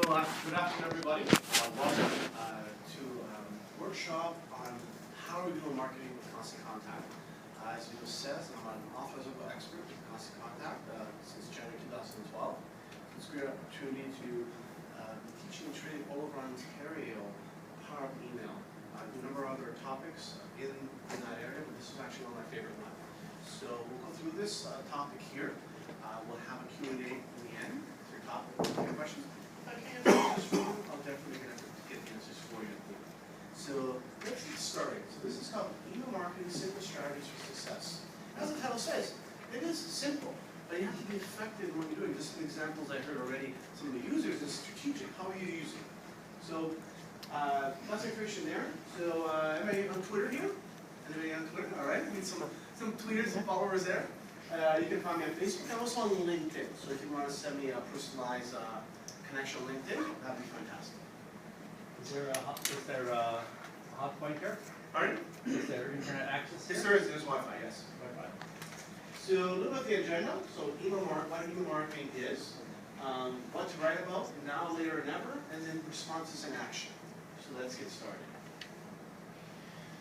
Good afternoon, everybody. Welcome to a workshop on how are we doing marketing with Constant Contact. As it says, I'm an authorized expert with Constant Contact since January 2012. It's a great opportunity to be teaching and training all over Ontario power of email. I do a number of other topics in that area, but this is actually one of my favorite ones. So we'll go through this topic here. We'll have a Q&A in the end. If your topic, if you have questions, I'll definitely get the answers for you. So let's get started. So this is called Email Marketing Simple Strategies for Success. As the title says, it is simple, but you have to be effective in what you're doing. Just some examples I heard already. Some of the users is strategic. How are you using it? So lots of information there. So anybody on Twitter here? Anybody on Twitter? All right. I need some tweeters and followers there. You can find me on Facebook and also on LinkedIn. So if you want to send me a personalized connection on LinkedIn, that'd be fantastic. Is there a hot point here? Pardon? Is there internet access here? Yes, there is. There's Wi-Fi, yes. Wi-Fi. So a little bit of the agenda. So what email marketing is, what to write about, now, later, or never, and then responses and action. So let's get started.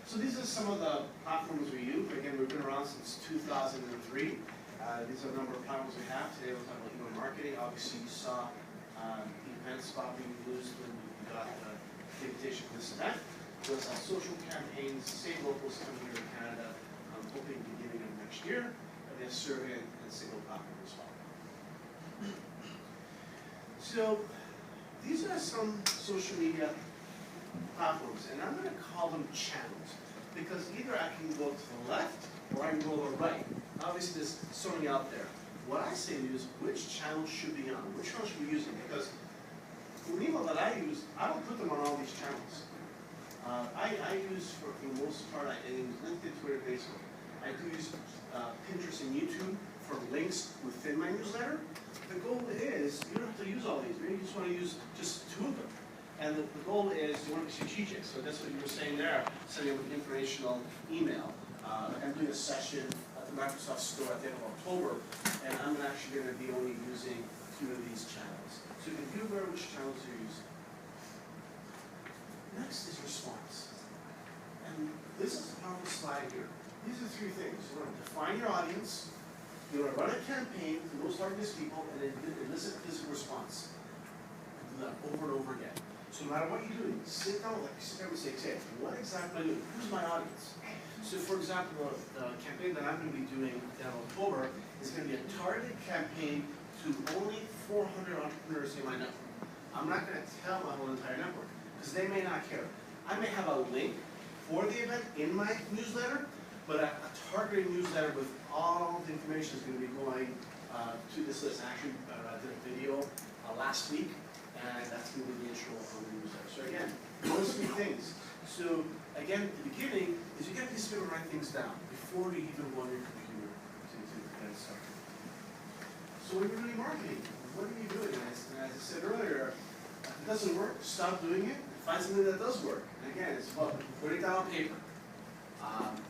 So these are some of the platforms we use. Again, we've been around since 2003. These are a number of platforms we have. Today we'll talk about email marketing. Obviously you saw the event spot being used when we got the invitation for this event. We'll have social campaigns, save locals coming here in Canada, hoping beginning of next year. And then survey and single platform as well. So these are some social media platforms, and I'm going to call them channels, because either I can go to the left or I can go to the right. Obviously, there's so many out there. What I say is, which channel should be on? Which channel should we be using? Because the email that I use, I don't put them on all these channels. I use, for the most part, I use LinkedIn, Twitter, Facebook. I do use Pinterest and YouTube for links within my newsletter. The goal is, you don't have to use all these. Maybe you just want to use just 2 of them. And the goal is you want to be strategic. So that's what you were saying there, sending an informational email. I'm doing a session at the Microsoft Store at the end of October, and I'm actually going to be only using 2 of these channels. So you can be aware of which channels you're using. Next is response. And this is a powerful slide here. These are 3 things. You want to define your audience, you want to run a campaign to most targeted people, and then elicit physical response. Do that over and over again. So no matter what you're doing, sit down and say, what exactly are you doing? Who's my audience? So for example, the campaign that I'm going to be doing in October is going to be a targeted campaign to only 400 entrepreneurs in my network. I'm not going to tell my whole entire network, because they may not care. I may have a link for the event in my newsletter, but a targeted newsletter with all the information is going to be going to this list. Actually, I did a video last week, and that's going to be the intro on the newsletter. So again, those 3 things. So again, the beginning is you get these people to write things down before you even go on your computer to get it started. So when you're doing marketing, what are you doing? As I said earlier, if it doesn't work, stop doing it. Find something that does work. And again, it's about putting it down on paper.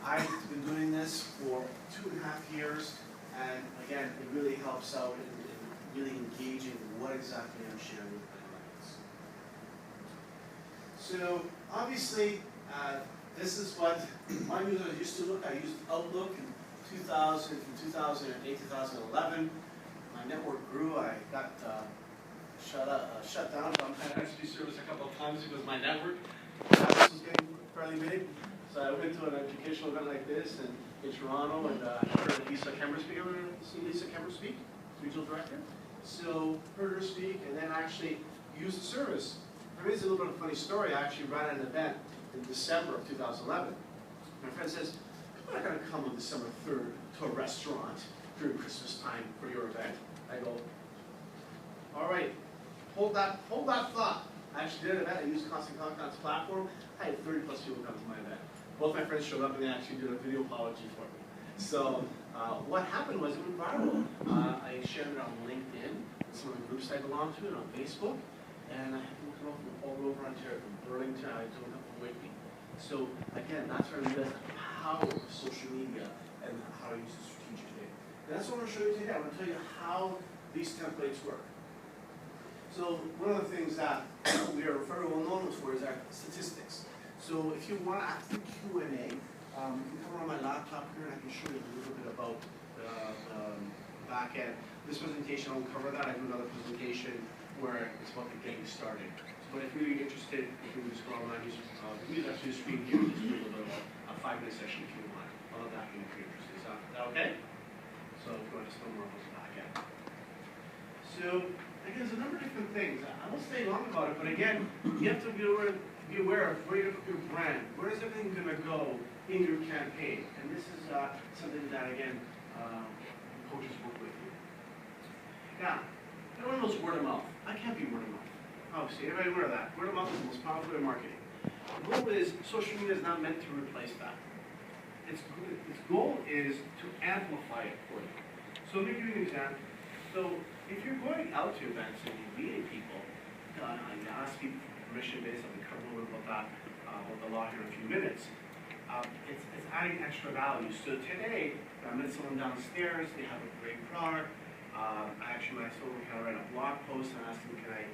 I've been doing this for 2.5 years, and again, it really helps out in really engaging what exactly I'm sharing with my audience. So obviously, this is what my newsletter used to look. I used Outlook in 2000, from 2008 to 2011. My network grew. I got shut down. I actually serviced a couple of times because my network was getting fairly big. So I went to an educational event like this in Toronto, and I heard Lisa Kemmer speak. Ever seen Lisa Kemmer speak? Regional director. So heard her speak, and then actually used the service. There is a little bit of a funny story. I actually ran an event in December of 2011. My friend says, "I'm not going to come on December 3rd to a restaurant during Christmas time for your event." I go, "All right, hold that thought." I actually did an event. I used Constant Contact's platform. I had 30+ people come to my event. Both my friends showed up, and they actually did a video apology for me. So what happened was it went viral. I shared it on LinkedIn, some of the groups I belong to, and on Facebook. And I had people come from all over Ontario, from Burlington, I told them from Whitby. So again, that's where I realized the power of social media and how to use it strategically. And that's what I'm going to show you today. I'm going to tell you how these templates work. So one of the things that we are very well known for is our statistics. So if you want to ask the Q&A, you can come on my laptop here and I can show you a little bit about the back end. This presentation, I won't cover that. I do another presentation where it's about the getting started. But if you're interested, you can just go online, use actually the screen here, just do a little bit of a 5-minute session if you want. All of that can be interested. Is that okay? So if you want to know more about the back end. So again, there's a number of different things. I won't stay long about it, but again, you have to be aware of where you put your brand. Where is everything going to go in your campaign? And this is something that, again, coaches work with you. Now, everyone knows word of mouth. I can't be word of mouth. Obviously, everybody aware of that. Word of mouth is the most powerful way of marketing. The goal is, social media is not meant to replace that. Its goal is to amplify it for you. So let me give you an example. So if you're going out to events and you're meeting people, you ask people for permission based on the cover a little bit about that, with the law here in a few minutes. It's adding extra value. So today, I met someone downstairs, they have a great product. When I told them, can I write a blog post and asked them, can I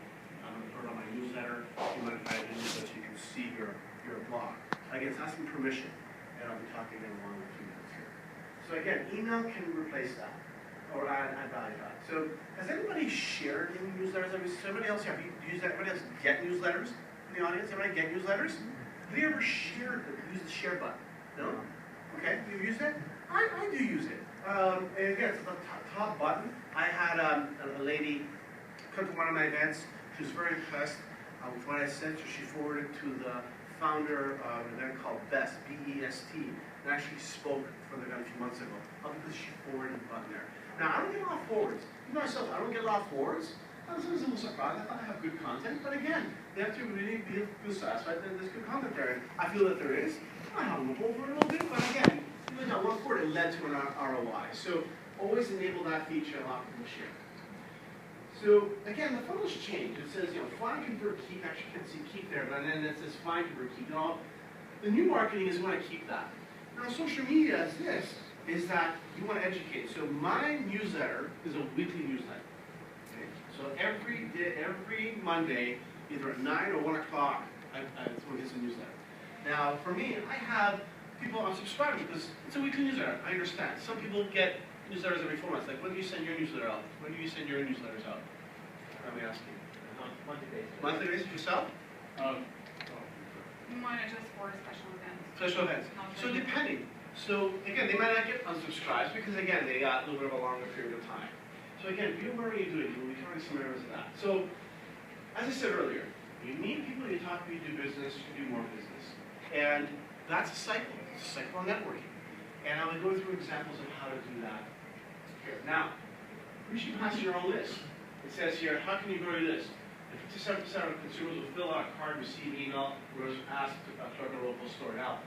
put it on my newsletter? Do you mind if I do so you can see your blog? Again, it's asking permission, and I'll be talking again along in a few minutes here. So again, email can replace that, or add value to that. So has anybody shared any newsletters? Somebody else here, have you used that? Anybody else get newsletters in the audience? Anybody get newsletters? Have you ever used the share button? No? Okay, you use it? I do use it. And again, it's the top button. I had a lady come to one of my events. She was very impressed with what I sent her. She forwarded to the founder of an event called BEST, B-E-S-T, and actually spoke for the event a few months ago, because she forwarded the button there. Now, I don't get a lot of forwards. You know myself, I don't get a lot of forwards. I was a little surprised. I thought I have good content, but again, they have to really feel satisfied that there's good content there. And I feel that there is. I have them over a little bit, but again, even that one forward, it led to an ROI. So always enable that feature and allow people to share. So again, the funnels change. It says, find, convert, keep. Actually, you can see keep there, but then it says find, convert, keep. Now, the new marketing is want to keep that. Now, social media is that you want to educate. So my newsletter is a weekly newsletter. Okay? So every Monday, either at 9 or 1 o'clock, that's when it gets a newsletter. Now, for me, I have people unsubscribing because it's a weekly newsletter. I understand. Some people get newsletters every 4 months. Like, when do you send your newsletter out? When do you send your newsletters out? Let me ask you. Monthly basis. Monthly basis yourself? Mine are just for special events. Special events. So depending. So again, they might not get unsubscribed because again, they got a little bit of a longer period of time. So again, be aware what you're doing. We'll be covering some areas of that. So, as I said earlier, you need people you talk to, you do business, you do more business. And that's a cycle. It's a cycle of networking. And I'm going to go through examples of how to do that here. Now, you should pass your own list. It says here, how can you grow your list? 57% of consumers will fill out a card, receive email, or ask to plug a local store. Now,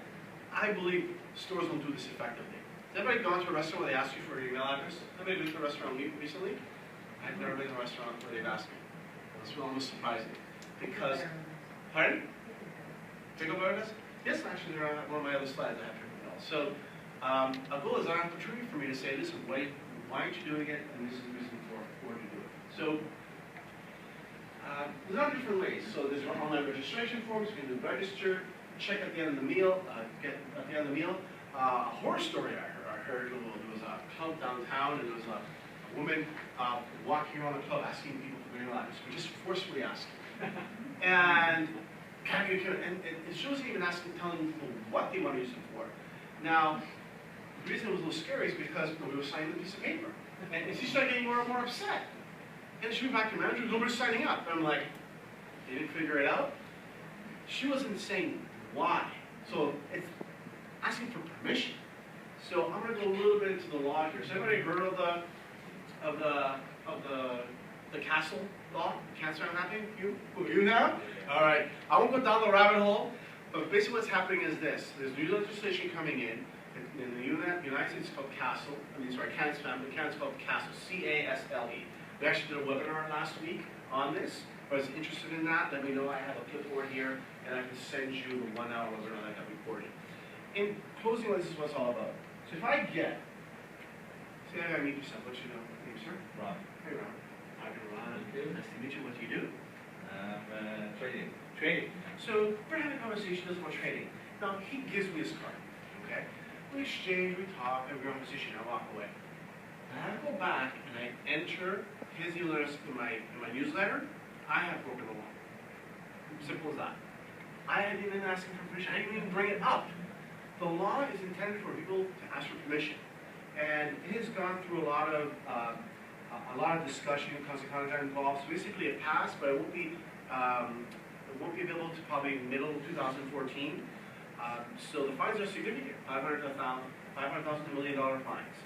I believe stores don't do this effectively. Has anybody gone to a restaurant where they ask you for your email address? Anybody been to a restaurant recently? I've never been to a restaurant where they've asked me. It's almost surprising. Because, pardon? Pickleball does? Yes, actually, they're on one of my other slides. I have pickleball. So, a goal is an opportunity for me to say, listen, why aren't you doing it? And this is the reason for you to do it. So, there's a lot of different ways. So there's online registration forms. You can do register, check at the end of the meal, a horror story I heard. There was a club downtown, and there was a woman walking around the club asking people for their email address, just forcefully asking. And it shows you even telling people what they want to use it for. Now, the reason it was a little scary is because nobody was signing the piece of paper. And she started getting more and more upset. And she went back to the manager, nobody's signing up. And I'm like, they didn't figure it out? She wasn't saying why. So it's asking for permission. So I'm going to go a little bit into the law here. So everybody heard of the castle law? Can't start happening? You now? All right. I won't go down the rabbit hole, but basically what's happening is this. There's new legislation coming in. In the United States, it's called CASL. Canada's family. Canada's called CASL. C-A-S-L-E. We actually did a webinar last week on this. If I was interested in that, let me know. I have a clipboard here, and I can send you the 1-hour webinar that I got recorded. In closing, this is what it's all about. So if I get, say I gotta meet yourself, what's your name, sir? Ron. Hey, Ron. Hi, Ron. Nice to meet you. What do you do? Trading. Trading. So we're having a conversation just about trading. Now, he gives me his card, okay? We exchange, we talk, have a conversation, I walk away. And I go back and I enter his email address in my newsletter. I have broken the law. Simple as that. I didn't even ask him for permission. I didn't even bring it up. The law is intended for people to ask for permission. And it has gone through a lot of discussion, constant contact involved. So basically it passed, but it won't be available to probably middle of 2014. So the fines are significant, $500,000 to $1 million fines.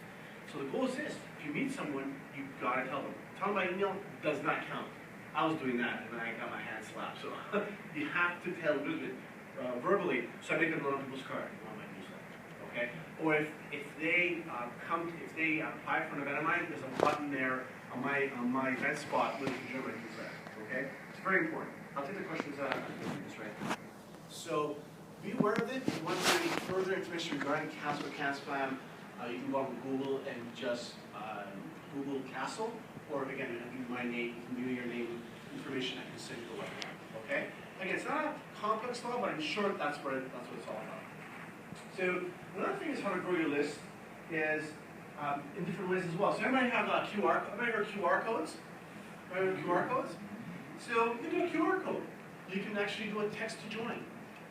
So the goal is this: if you meet someone, you've got to tell them. Tell them by email does not count. I was doing that, and then I got my hand slapped. So you have to tell them verbally. So I make it on people's card on my newsletter. Okay? Or if they apply for an event of mine, there's a button there on my event spot where they can join my newsletter. Okay? It's very important. I'll take the questions out. This right. So be aware of it. If you want any further information regarding Castle or CASPAM, you can go on Google and just Google Castle, or again, I'll give you my name, you can give me your name information, I can send you the webinar. Okay? Again, it's not a complex law, but in short, that's what it's all about. So another thing is how to grow your list is in different ways as well. So everybody have everybody heard QR codes? Everybody heard QR codes? So you can do a QR code. You can actually do a text to join.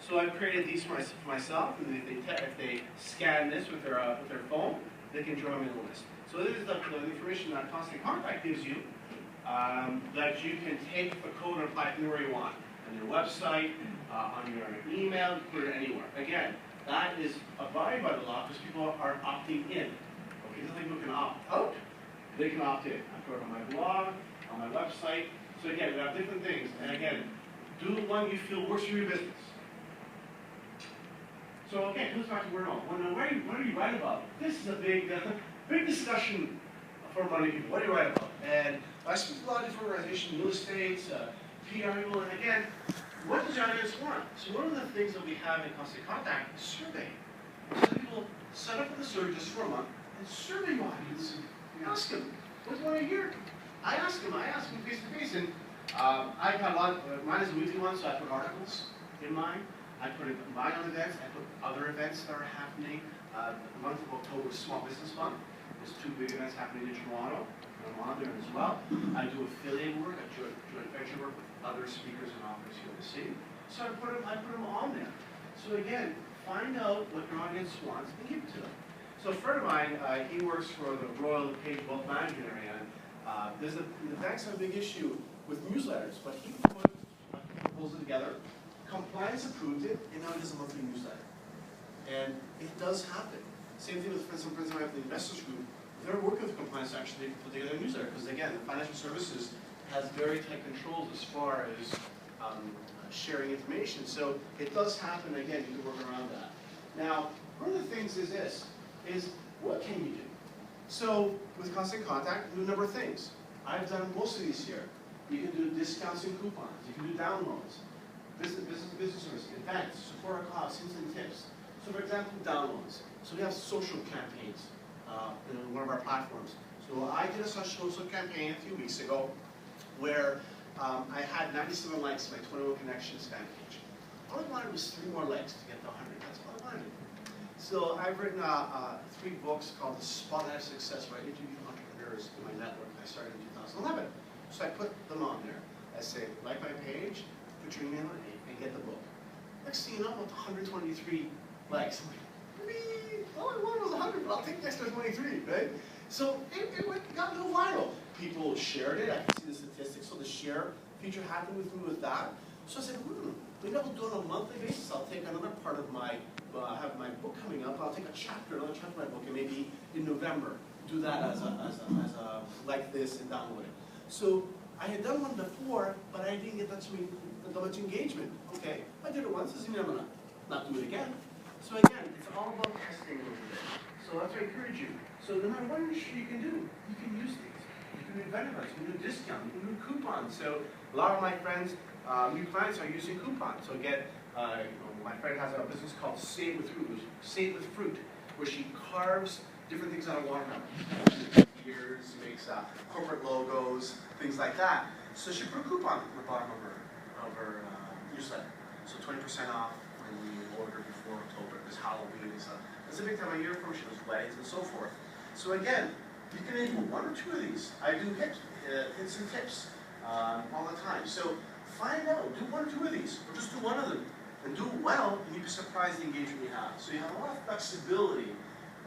So I've created these for myself, and if they scan this with their phone, they can join me on the list. So this is the information that Constant Contact gives you, that you can take the code and apply it anywhere you want, on your website, on your email, put it anywhere. Again, that is abided by the law because people are opting in. Okay, just like people can opt out, they can opt in. I put it on my blog, on my website. So again, we have different things. And again, do the one you feel works for your business. So okay, it goes back to where what do you write about? This is a big discussion for many people. What do you write about? And I speak to a lot of different organizations, real estate, PR people, and again, what does your audience want? So one of the things that we have in Constant Contact is survey. So people set up with a survey just for a month and survey your audience. And ask them, what do you want to hear? I ask them face to face, and I've had a lot. Mine is a weekly one, so I put articles in mine. I put my own events. I put other events that are happening. The month of October is Small Business Month. There's 2 big events happening in Toronto. I'm on there as well. I do affiliate work. I joint venture work with other speakers and authors here in the city. So I put them on there. So again, find out what your audience wants and give it to them. So a friend of mine, he works for the Royal Page Wealth Management area. And the banks have a big issue with newsletters, but he put a proposal together. Compliance approved it, and now it is a monthly newsletter. And it does happen. Same thing with some friends of mine at the investors group. They're working with compliance to actually put together a newsletter, because again, the financial services has very tight controls as far as sharing information. So it does happen. Again, you can work around that. Now, one of the things is this, is what can you do? So with Constant Contact, do a number of things. I've done most of these here. You can do discounts and coupons. You can do downloads. Business service, events, support our cause, hints and tips. So for example, downloads. So we have social campaigns in one of our platforms. So I did a social campaign a few weeks ago where I had 97 likes on my 21 Connections fan page. All I wanted was 3 more likes to get to 100. That's all I wanted. So I've written 3 books called The Spotlight of Success, where I interview entrepreneurs in my network that I started in 2011. So I put them on there. I say, like my page, put your email in, and get the book. Next thing you know, I'm up to 123 likes. I'm like, all I wanted was 100, but I'll take the extra 23, right? So it got a little viral. People shared it. I can see the statistics. So the share feature happened with me with that. So I said, maybe I'll do it on a monthly basis. I'll take another part of my, I have my book coming up. I'll take another chapter of my book, and maybe in November do that as a like this and download it. So I had done one before, but I didn't get that much engagement. Okay, I did it once. Doesn't mean I'm gonna not do it again. So again, it's all about testing a little bit. So that's what I encourage you. So no matter what industry you can do, you can use these. You can do event events, you can do discount, you can do coupons. So a lot of my friends, new clients are using coupons. So again, my friend has a business called Save with Fruit, where she carves different things out of watermelon. figures, makes corporate logos, things like that. So she put a coupon at the bottom of her newsletter. So 20% off when you order before October, because Halloween is a big time of year for her. She does weddings and so forth. So again, you can enable one or two of these. I do hints and tips all the time. So find out, do one or two of these, or just do one of them, and do it well, and you'd be surprised the engagement you have. So you have a lot of flexibility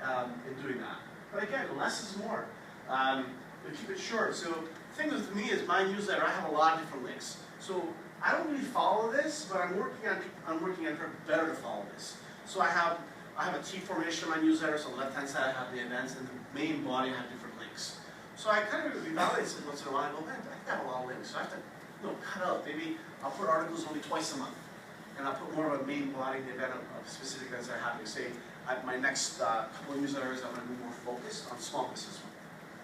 in doing that. But again, less is more. But keep it short. So the thing with me is my newsletter, I have a lot of different links. So I don't really follow this, but I'm working on trying better to follow this. So I have a T formation in my newsletter. So on the left-hand side I have the events, and the main body I have different links. So I kind of evaluate it once in a while. I go, man, I think I have a lot of links. So I have to cut out. Maybe I'll put articles only twice a month. And I'll put more of a main body in the event of specific events that are happening. Say, my next couple of newsletters, I'm going to be more focused on small business.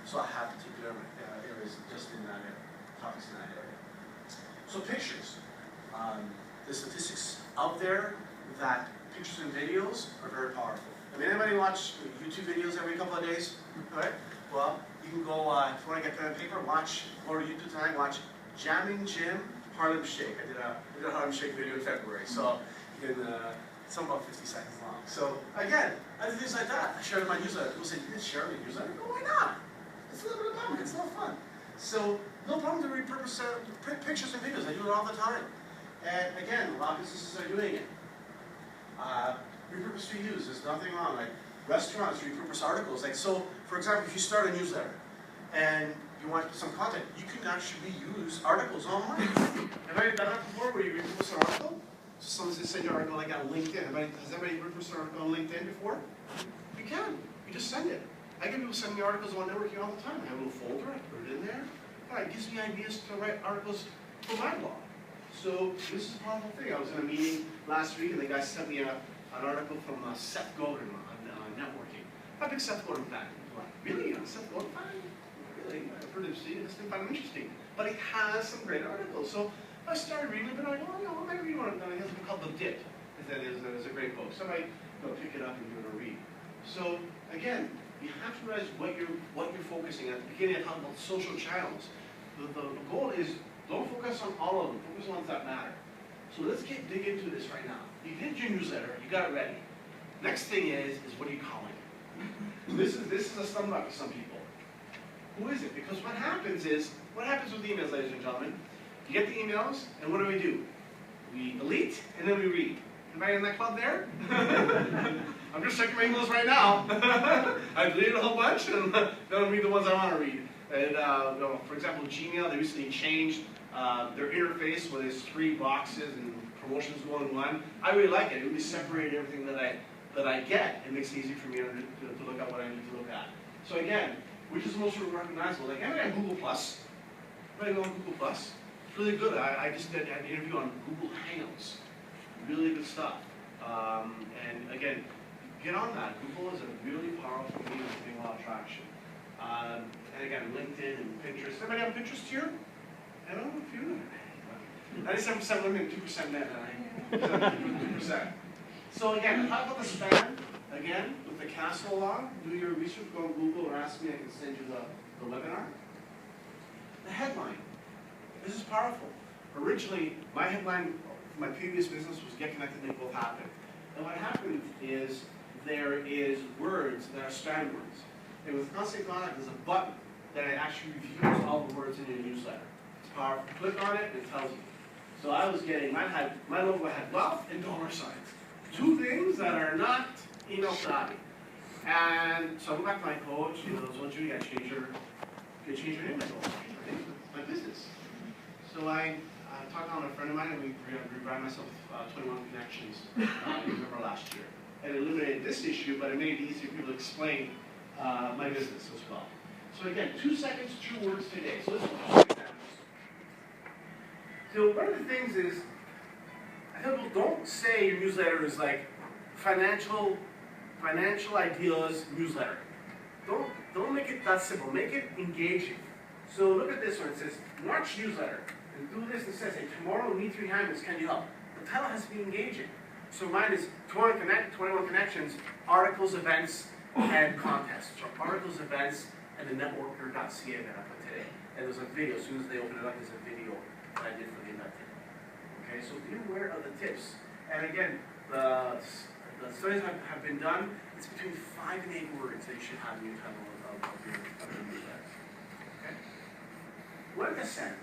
So I have particular areas just in that area, topics in that area. So pictures. The statistics out there that pictures and videos are very powerful. I mean, anybody watch YouTube videos every couple of days? Right? Well, you can go, if you want to get pen and paper, go to YouTube tonight, watch Jamming Jim Harlem Shake. I did a Harlem Shake video in February, so you can, it's about 50 seconds long. So again, I do things like that. I share it in my newsletter. People say, you didn't share it in your newsletter? No, why not? It's a little bit of fun. It's a lot of fun. So no problem to repurpose pictures and videos. I do it all the time. And again, a lot of businesses are doing it. Repurpose reuse, there's nothing wrong. Like restaurants repurpose articles. Like so, for example, if you start a newsletter and you want some content, you can actually use articles online. Have I done that before where you repurpose an article? So someone send you an article like on LinkedIn. Has anybody repurposed an article on LinkedIn before? You can. You just send it. I get people send me articles on networking all the time. I have a little folder, I put it in there. It gives me ideas to write articles for my blog. So this is a powerful thing. I was in a meeting last week and the guy sent me an article from Seth Godin on networking. I'm a big Seth Godin fan. Really? Seth Godin fan? Really? I've heard him see this thing, find him interesting. But he has some great articles. So I started reading it, and I go, maybe you want to. He has a book called The Dip. That is a great book. So I might go pick it up and give it a read. So again, you have to realize what you're focusing on. At the beginning, I talked about social channels. The goal is don't focus on all of them. Focus on ones that matter. So let's dig into this right now. You did your newsletter. You got it ready. Next thing is what are you calling it? This is a stumbling block for some people. Who is it? Because what happens with emails, ladies and gentlemen, you get the emails, and what do? We delete, and then we read. Anybody in that club there? I'm just checking my emails right now. I deleted a whole bunch, and don't read the ones I want to read. And for example, Gmail, they recently changed their interface where there's 3 boxes and promotions go in one. I really like it. It really separated everything that I get. It makes it easy for me to look at what I need to look at. So again, which is the most recognizable? Like anybody on Google Plus? Anybody go on Google Plus? It's really good. I just had an interview on Google Hangouts. Really good stuff. And again, get on that. Google is a really powerful medium for getting a lot of traction. And again, LinkedIn and Pinterest. Anybody on Pinterest here? I don't know if you 97% women, 2% men. 2%. So again, talk about the span. Again, with the castle law, do your research, go on Google or ask me, I can send you the webinar. The headline. This is powerful. Originally, my headline for my previous business was Get Connected, Make Both Happen. And what happened is there is words that are spam words. And with Constant Contact, there's a button that actually reviews all the words in your newsletter. It's powerful. Click on it, it tells you. So I was getting, my logo had wealth and dollar signs. 2 things that are not email savvy. And so I went back to my coach, so Judy, I change your name. I go, my business. So I talked on a friend of mine, and we rebranded myself 21 Connections in November last year. And it eliminated this issue, but it made it easier for people to explain my business as well. So again, 2 seconds, 2 words today. So let's look at examples. So one of the things is, I tell people, don't say your newsletter is like financial ideas newsletter. Don't make it that simple. Make it engaging. So look at this one. It says March newsletter. And do this. It says, hey, tomorrow need 3 handles. Can you help? The title has to be engaging. So mine is 21 Connections, articles, events, and contests. So articles, events, and the networker.ca that I put today. And there's a video, as soon as they open it up, there's a video that I did for the event today. Okay, so be aware of the tips. And again, the studies have been done, it's between 5 and 8 words that you should have in your title of your newsletter. Okay? What to send?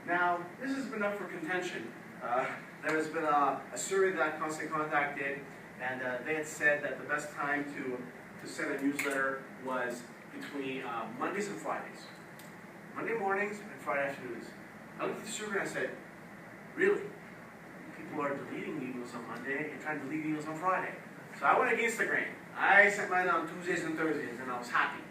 Now, this has been up for contention. There has been a survey that Constant Contact did, and they had said that the best time to send a newsletter was between Mondays and Fridays. Monday mornings and Friday afternoons. I looked at the survey and I said, really? People are deleting emails on Monday and trying to delete emails on Friday. So I went against the grain. I sent mine on Tuesdays and Thursdays, and I was happy.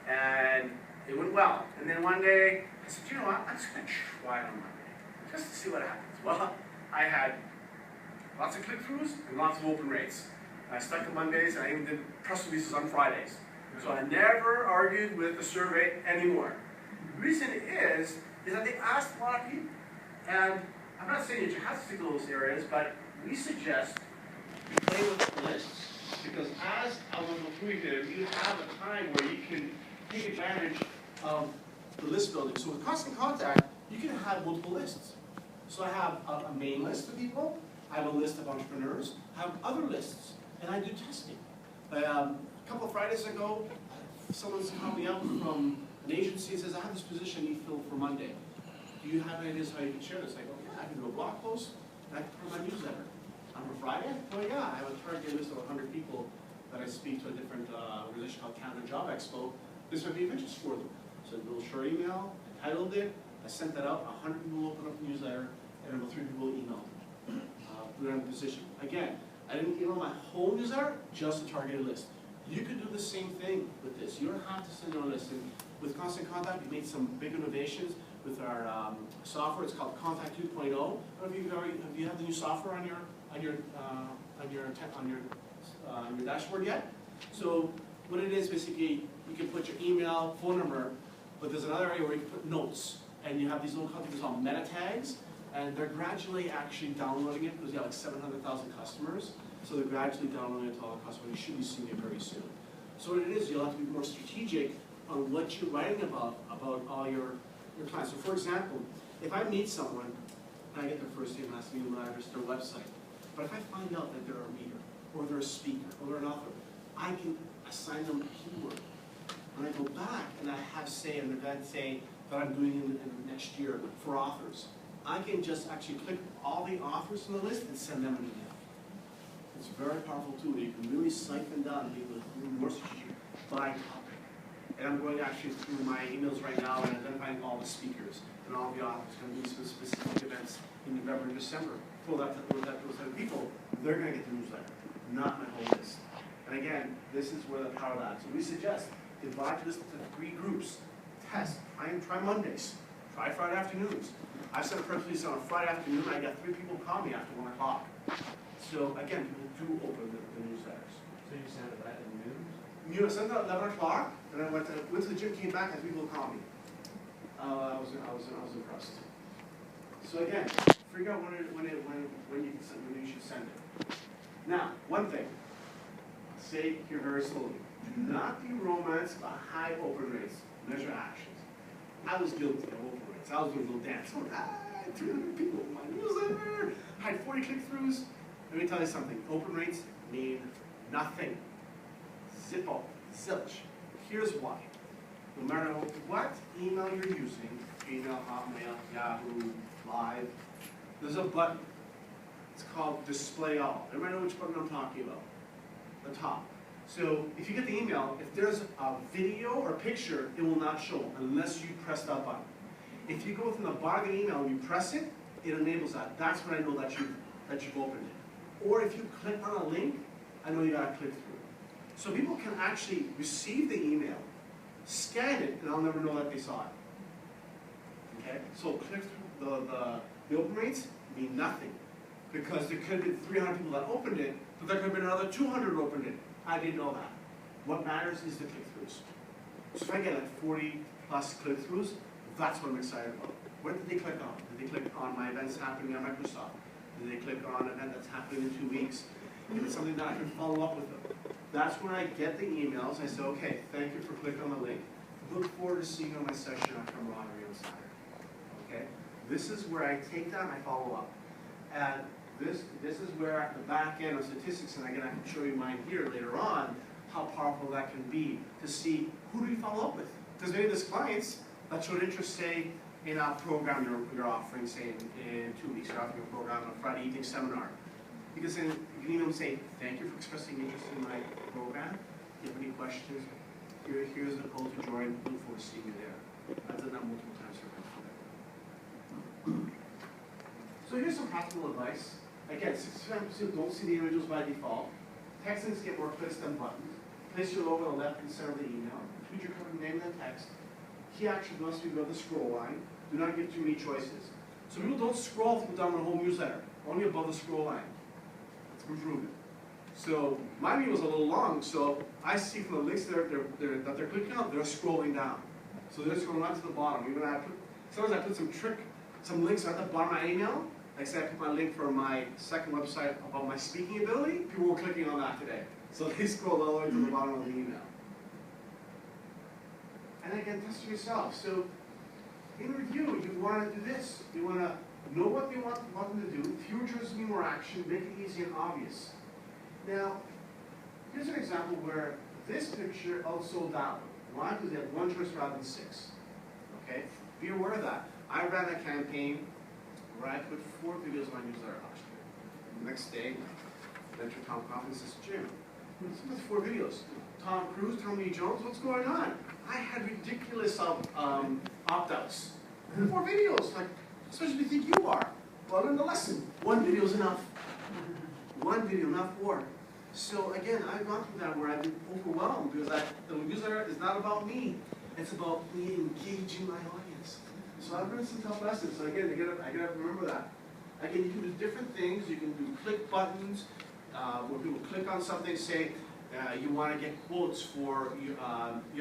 And it went well. And then one day, I said, you know what, I'm just going to try it on Monday, just to see what happens. Well, I had lots of click-throughs and lots of open rates. I stuck to Mondays, and I even did press releases on Fridays. So I never argued with the survey anymore. The reason is that they asked a lot of people. And I'm not saying that you have to stick to those areas, but we suggest you play with lists. Because as I will go through here, you have a time where you can take advantage of the list building. So with Constant Contact, you can have multiple lists. So I have a main list of people, I have a list of entrepreneurs, I have other lists, and I do testing. A couple of Fridays ago, someone called me up from an agency and says, I have this position you fill for Monday. Do you have any ideas how you can share this? I go, yeah, I can do a blog post, and I can put my newsletter. On a Friday? Oh yeah, I have a target list of 100 people that I speak to a different organization called Canada Job Expo. This might be of interest for them. So a little short email, I titled it, I sent that out, 100 people opened up the newsletter, and about 3 people emailed me. Put it on the position. Again, I didn't email my whole newsletter, just a targeted list. You could do the same thing with this. You don't have to send out a list. And with Constant Contact, we made some big innovations with our software. It's called Contact 2.0. I don't know if you have the new software on your dashboard yet. So what it is basically, you can put your email, phone number, but there's another area where you can put notes, and you have these little companies called meta tags, and they're gradually actually downloading it because you have like 700,000 customers. So they're gradually downloading it to all the customers. You should be seeing it very soon. So what it is, you'll have to be more strategic on what you're writing about all your clients. So for example, if I meet someone, and I get their first name, last name, email address, their website, but if I find out that they're a reader, or they're a speaker, or they're an author, I can assign them a keyword. When I go back and I have, say, an event, say, that I'm doing in the next year for authors, I can just actually click all the authors on the list and send them an email. It's a very powerful tool. You can really siphon down and be able to do more strategic by topic. And I'm going actually through my emails right now and identifying all the speakers and all the authors. I'm going to do some specific events in November and December. For those type of people, they're going to get the newsletter, not my whole list. And again, this is where the power lies. So we suggest divide your list into 3 groups. Test. Try Mondays. Try Friday afternoons. I sent a press release on a Friday afternoon. I got 3 people call me after 1 o'clock. So again, people do open the newsletters. So you sent it at noon? You sent it at 11 o'clock, and I went to the gym, came back, and people call me. I was impressed. So again, figure out when you should send it. Now, one thing. Say it here very slowly. Do not be romanced by high open rates. Measure actions. I was guilty of open rates. I was doing a little dance. I had 300 people in my newsletter. I had 40 click-throughs. Let me tell you something. Open rates mean nothing. Zippo. Zilch. Here's why. No matter what email you're using, Gmail, Hotmail, Yahoo, Live, there's a button. It's called Display All. Everybody know which button I'm talking about? The top. So if you get the email, if there's a video or a picture, it will not show unless you press that button. If you go from the bottom of the email and you press it, it enables that. That's when I know that you've opened it. Or if you click on a link, I know you got to click through. So people can actually receive the email, scan it, and I'll never know that they saw it. Okay? So click through the open rates mean nothing. Because there could have been 300 people that opened it, but there could have been another 200 who opened it. I didn't know that. What matters is the click-throughs. So if I get like 40 plus click-throughs, that's what I'm excited about. What did they click on? Did they click on my events happening on Microsoft? Did they click on an event that's happening in 2 weeks? Is it something that I can follow up with them? That's when I get the emails. I say, okay, thank you for clicking on the link. look forward to seeing you on my session on camaraderie on Saturday. Okay? This is where I take that and I follow up. And this is where at the back end of statistics, and again I can show you mine here later on, how powerful that can be to see who do you follow up with. Because maybe there's clients that showed interest, say, in a program you're offering, say in 2 weeks, you're offering a program, a Friday evening seminar. Because then you can even say, thank you for expressing interest in my program. If you have any questions, here's the code to join. Look forward to seeing you there. I've done that multiple times for them. So here's some practical advice. Again, 65% don't see the individuals by default. Texts get more clicks than buttons. Place your logo on the left and center of the email. Include your company name in the text. Key action must be above the scroll line. Do not give too many choices. So people don't scroll through down the whole newsletter, only above the scroll line. It's been proven. So my meeting was a little long, so I see from the links that they're clicking on, they're scrolling down. So they're scrolling right to the bottom. Even sometimes I put some links at the bottom of my email. Like say I put my link for my second website about my speaking ability. People were clicking on that today. So they scrolled all the way to the bottom of the email. And again, test yourself. So in review, you want to do this. You want to know what they want them to do. Fewer choices mean more action. Make it easy and obvious. Now, here's an example where this picture outsold that one. Why? Because they had one choice rather than 6. Okay? Be aware of that. I ran a campaign where I put 4 videos on my newsletter last year. The next day, Venture Tom Coffin says, Jim, this is 4 videos. Tom Cruise, Tommy Jones, what's going on? I had ridiculous opt-outs. 4 videos, like, especially if you think you are. Well, learn the lesson. 1 video is enough. 1 video, not 4. So again, I've gone through that where I've been overwhelmed because the newsletter is not about me. It's about me engaging my audience. So I've learned some tough lessons. So again, I gotta remember that. Again, you can do different things. You can do click buttons, where people click on something, say you want to get quotes for, you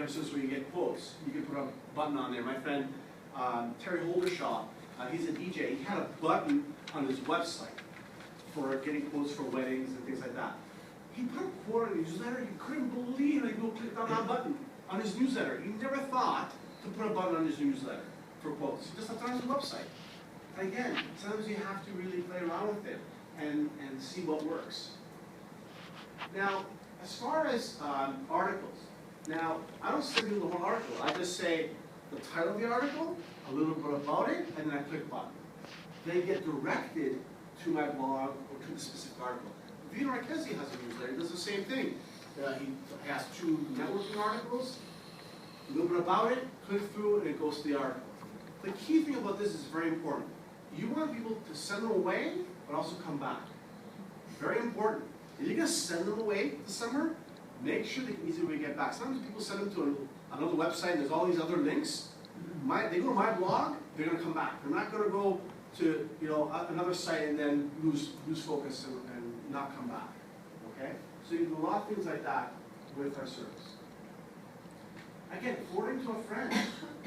have systems where you get quotes. You can put a button on there. My friend Terry Holdershaw, he's a DJ. He had a button on his website for getting quotes for weddings and things like that. He put a quote on his newsletter. You couldn't believe it. People clicked on that button on his newsletter. He never thought to put a button on his newsletter for quotes. He just left it on his website. Again, sometimes you have to really play around with it and see what works. Now, as far as articles, now, I don't send people the whole article. I just say the title of the article, a little bit about it, and then I click button. They get directed to my blog or to the specific article. Vito Marchesi has a newsletter. He does the same thing. He has 2 networking articles, a little bit about it, click through, and it goes to the article. The key thing about this is very important. You want people to send them away, but also come back. Very important. If you're going to send them away to somewhere, make sure they can easily get back. Sometimes people send them to another website, and there's all these other links. They go to my blog, they're going to come back. They're not going to go to another site and then lose focus and not come back. Okay? So you do a lot of things like that with our service. Again, forwarding to a friend,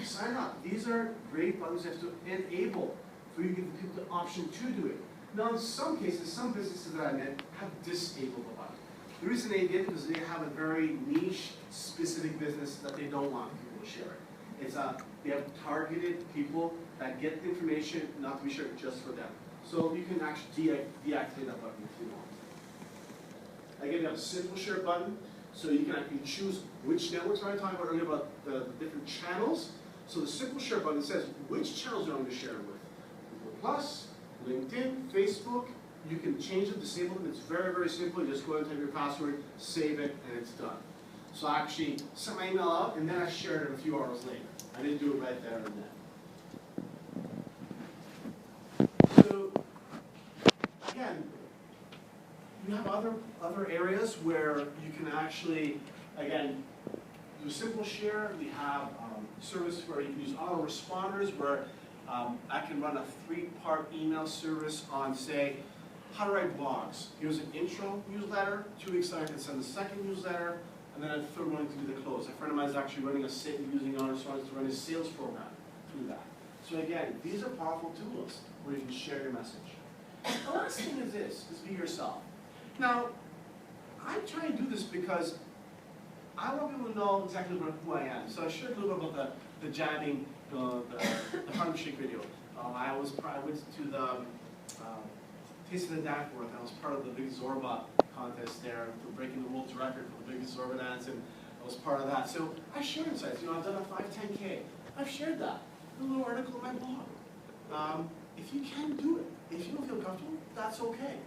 sign up. These are great buttons you have to enable for you to give people the option to do it. Now, in some cases, some businesses that I met have disabled the button. The reason they did is they have a very niche, specific business that they don't want people to share it. They have targeted people that get the information not to be shared just for them. So you can actually deactivate that button if you want. Again, you have a simple share button, so you can actually choose which networks I talked about earlier about the different channels. So the simple share button says which channels you're going to share with. Google Plus, LinkedIn, Facebook. You can change them, disable them. It's very, very simple. You just go ahead and type your password, save it, and it's done. So I actually sent my email out, and then I shared it a few hours later. I didn't do it right there and then. So again, you have other areas where you can actually, again, do simple share. We have service where you can use autoresponders, where I can run a 3-part email service on, say, how to write blogs. Here's an intro newsletter. 2 weeks later, I can send the second newsletter, and then a third one to do the close. A friend of mine is actually running using autoresponders to run his sales program through that. So again, these are powerful tools where you can share your message. The last thing is this, is be yourself. Now, I try and do this because I want people to know exactly who I am. So I shared a little bit about the jamming, the Harlem Shake video. I went to the Taste of the Danforth. I was part of the big Zorba contest there for breaking the world's record for the biggest Zorba dance, and I was part of that. So I share insights. You know, I've done a 5-10K. I've shared that. A little article in my blog. If you can do it, if you don't feel comfortable, that's okay.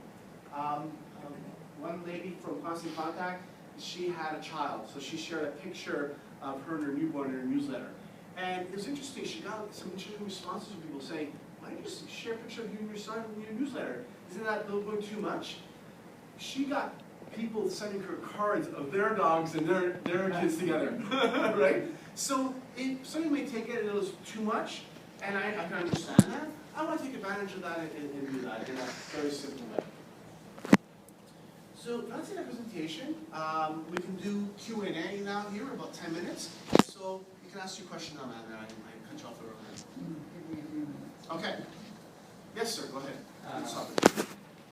One lady from Constant Contact, she had a child, so she shared a picture of her and her newborn in her newsletter. And it was interesting, she got some interesting responses from people saying, why don't you just share a picture of you and your son in your newsletter? Isn't that a little bit too much? She got people sending her cards of their dogs and their kids together, right? So if somebody may take it and it was too much, and I can understand that, I want to take advantage of that and do that in a very simple way. So that's the presentation. We can do Q&A now here, about 10 minutes. So you can ask your question on that, and I cut you off the road. Okay. Yes, sir, go ahead.